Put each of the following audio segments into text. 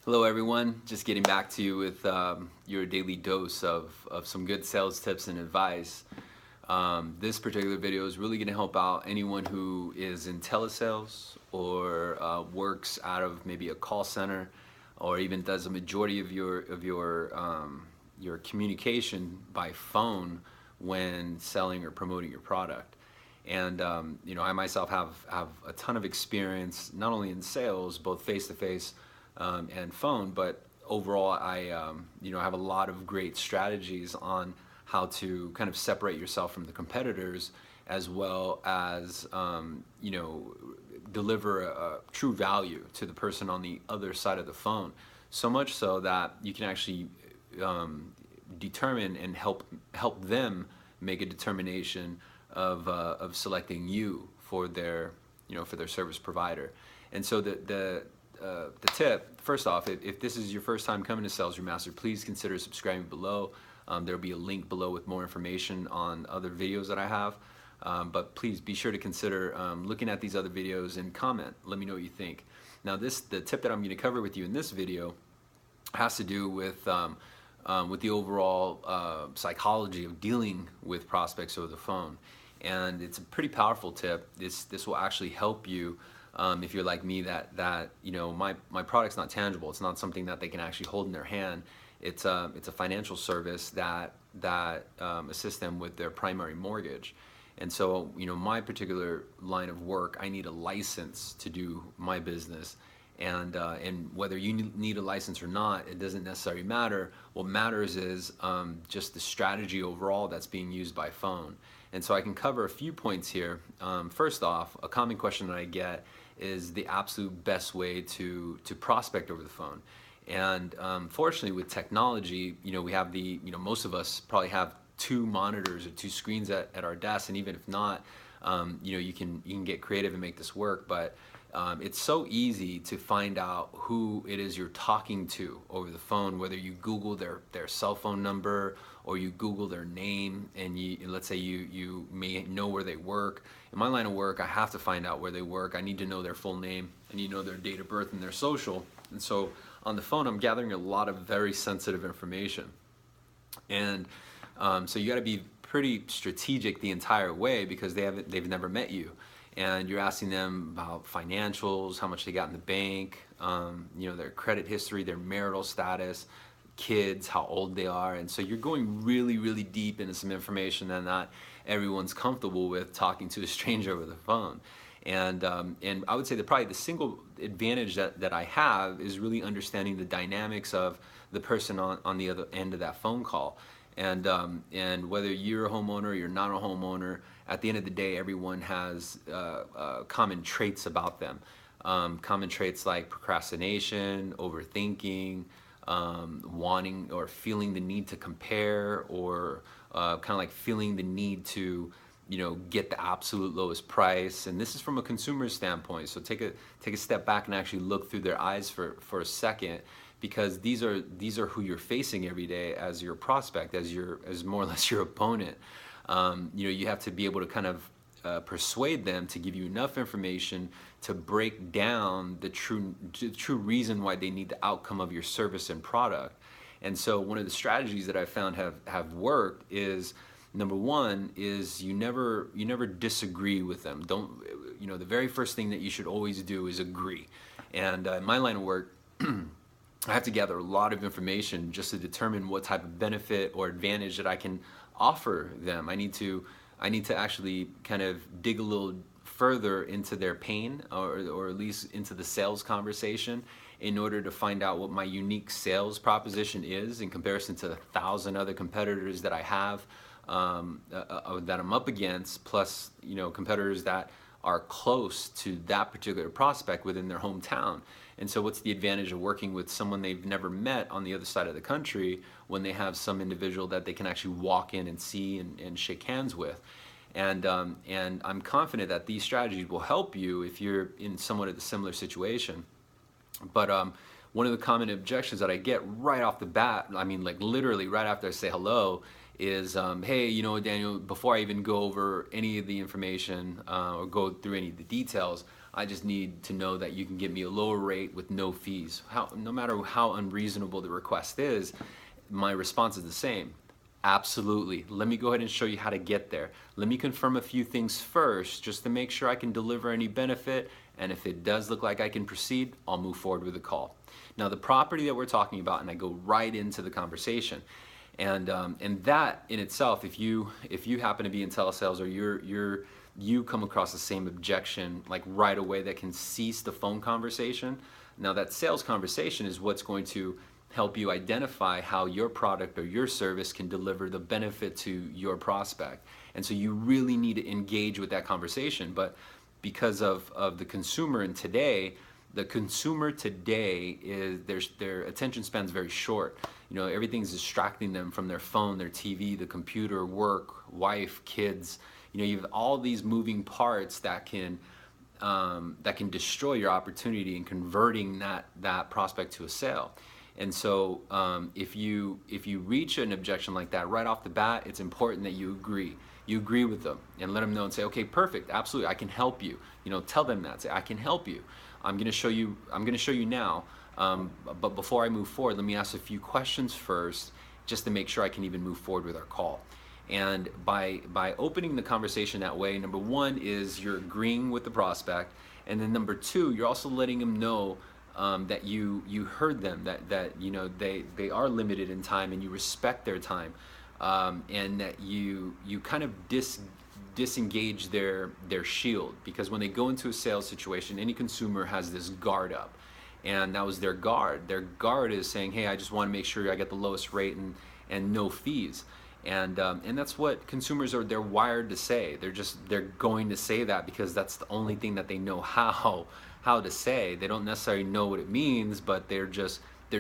Hello everyone, just getting back to you with your daily dose of some good sales tips and advice. This particular video is really going to help out anyone who is in telesales or works out of maybe a call center, or even does a majority of your communication by phone when selling or promoting your product. And I myself have a ton of experience, not only in sales, both face to face and phone, but overall I have a lot of great strategies on how to kind of separate yourself from the competitors, as well as deliver a true value to the person on the other side of the phone. So much so that you can actually determine and help them make a determination of selecting you for their service provider. And so the tip, first off, if this is your first time coming to Sales Remastered, please consider subscribing below. There'll be a link below with more information on other videos that I have. But please be sure to consider looking at these other videos and comment. Let me know what you think. Now the tip that I'm going to cover with you in this video has to do with the overall psychology of dealing with prospects over the phone. And it's a pretty powerful tip. This will actually help you if you're like me, that my product's not tangible. It's not something that they can actually hold in their hand. It's a financial service that assists them with their primary mortgage. And so, my particular line of work, I need a license to do my business. And whether you need a license or not, it doesn't necessarily matter. What matters is just the strategy overall that's being used by phone. And so I can cover a few points here. First off, a common question that I get is the absolute best way to prospect over the phone. And fortunately, with technology, we have most of us probably have two monitors or two screens at our desk, and even if not, you can get creative and make this work. But it's so easy to find out who it is you're talking to over the phone, whether you Google their cell phone number or you Google their name, and let's say you may know where they work. In my line of work, I have to find out where they work. I need to know their full name. I need to know their date of birth and their social. And so on the phone, I'm gathering a lot of very sensitive information. And so you got to be pretty strategic the entire way, because they've never met you. And you're asking them about financials, how much they got in the bank, their credit history, their marital status, kids, how old they are. And so you're going really, really deep into some information that not everyone's comfortable with talking to a stranger over the phone. And I would say that probably the single advantage that I have is really understanding the dynamics of the person on the other end of that phone call. And whether you're a homeowner or you're not a homeowner, at the end of the day, everyone has common traits about them. Common traits like procrastination, overthinking, wanting or feeling the need to compare, or kind of like feeling the need to get the absolute lowest price. And this is from a consumer standpoint. So take a step back and actually look through their eyes for a second, because these are who you're facing every day as your prospect, as more or less your opponent. You have to be able to kind of persuade them to give you enough information to break down the true reason why they need the outcome of your service and product. And so one of the strategies that I found have worked is, number one is you never disagree with them. The very first thing that you should always do is agree. And in my line of work, I have to gather a lot of information just to determine what type of benefit or advantage that I can offer them. I need to actually kind of dig a little further into their pain, or at least into the sales conversation, in order to find out what my unique sales proposition is in comparison to the 1,000 other competitors that I have, that I'm up against, plus competitors that are close to that particular prospect within their hometown. And so what's the advantage of working with someone they've never met on the other side of the country, when they have some individual that they can actually walk in and see and shake hands with? And I'm confident that these strategies will help you if you're in somewhat of a similar situation. But one of the common objections that I get right off the bat, I mean, like literally right after I say hello, is, hey, Daniel, before I even go over any of the information or go through any of the details, I just need to know that you can give me a lower rate with no fees. No matter how unreasonable the request is, my response is the same. Absolutely. Let me go ahead and show you how to get there. Let me confirm a few things first just to make sure I can deliver any benefit. And if it does look like I can proceed, I'll move forward with the call. Now, the property that we're talking about, and I go right into the conversation. And that in itself, if you happen to be in telesales or you come across the same objection like right away that can cease the phone conversation. Now, that sales conversation is what's going to help you identify how your product or your service can deliver the benefit to your prospect. And so you really need to engage with that conversation. But because of the consumer in today, the consumer today is their attention span's very short. You know, everything's distracting them from their phone, their TV, the computer, work, wife, kids. You know, you have all these moving parts that can destroy your opportunity in converting that prospect to a sale. And so if you reach an objection like that right off the bat, it's important that you agree. You agree with them and let them know and say, okay, perfect, absolutely, I can help you. You know, tell them that. Say, I can help you. I'm going to show you now. But before I move forward, let me ask a few questions first, just to make sure I can even move forward with our call. And by opening the conversation that way, number one is you're agreeing with the prospect, and then number two, you're also letting them know that you heard them, that you know they are limited in time and you respect their time, and that you kind of disengage their shield, because when they go into a sales situation, any consumer has this guard up, and that was their guard. Their guard is saying, hey, I just want to make sure I get the lowest rate and no fees. And that's what consumers they're wired to say. They're going to say that because that's the only thing that they know how to say. They don't necessarily know what it means, but they're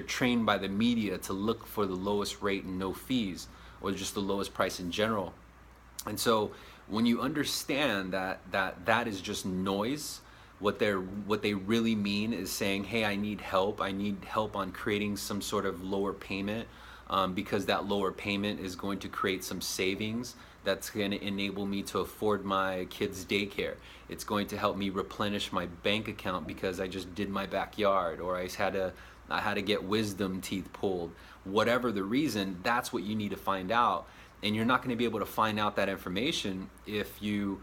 trained by the media to look for the lowest rate and no fees, or just the lowest price in general. And so when you understand that is just noise, what they really mean is saying, hey, I need help on creating some sort of lower payment, because that lower payment is going to create some savings that's going to enable me to afford my kids' daycare. It's going to help me replenish my bank account because I just did my backyard, or I had to get wisdom teeth pulled. Whatever the reason, that's what you need to find out. And you're not going to be able to find out that information if you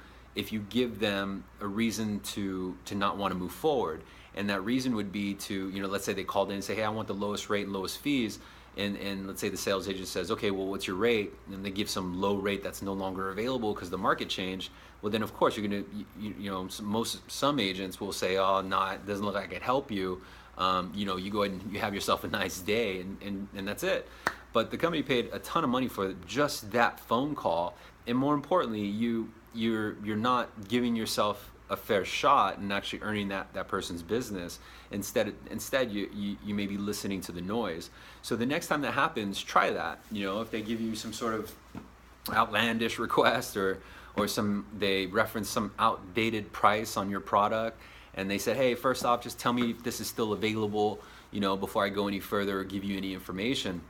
give them a reason to not want to move forward. And that reason would be to, you know, let's say they called in and say, hey, I want the lowest rate and lowest fees. And let's say the sales agent says, okay, well, what's your rate? And they give some low rate that's no longer available because the market changed. Well, then of course you're gonna, you know, some agents will say, oh, no, it doesn't look like I could help you. You know, you go ahead and you have yourself a nice day, and that's it. But the company paid a ton of money for just that phone call, and more importantly, you're not giving yourself a fair shot and actually earning that person's business. Instead you may be listening to the noise. So the next time that happens, try that. You know, if they give you some sort of outlandish request, or they reference some outdated price on your product, and they said, hey, first off, just tell me if this is still available, you know, before I go any further or give you any information.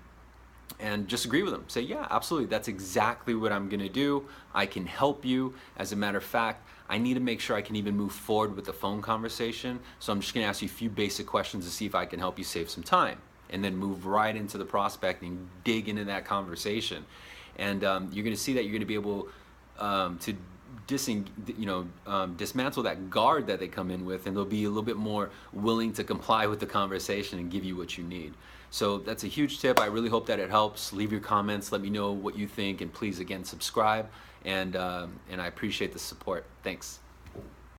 And just agree with them. Say, yeah, absolutely, that's exactly what I'm gonna do. I can help you. As a matter of fact, I need to make sure I can even move forward with the phone conversation. So I'm just gonna ask you a few basic questions to see if I can help you save some time. And then move right into the prospecting, dig into that conversation. And you're gonna see that you're gonna be able to dismantle that guard that they come in with, and they'll be a little bit more willing to comply with the conversation and give you what you need. So that's a huge tip. I really hope that it helps. Leave your comments, let me know what you think, and please, again, subscribe, and I appreciate the support. Thanks.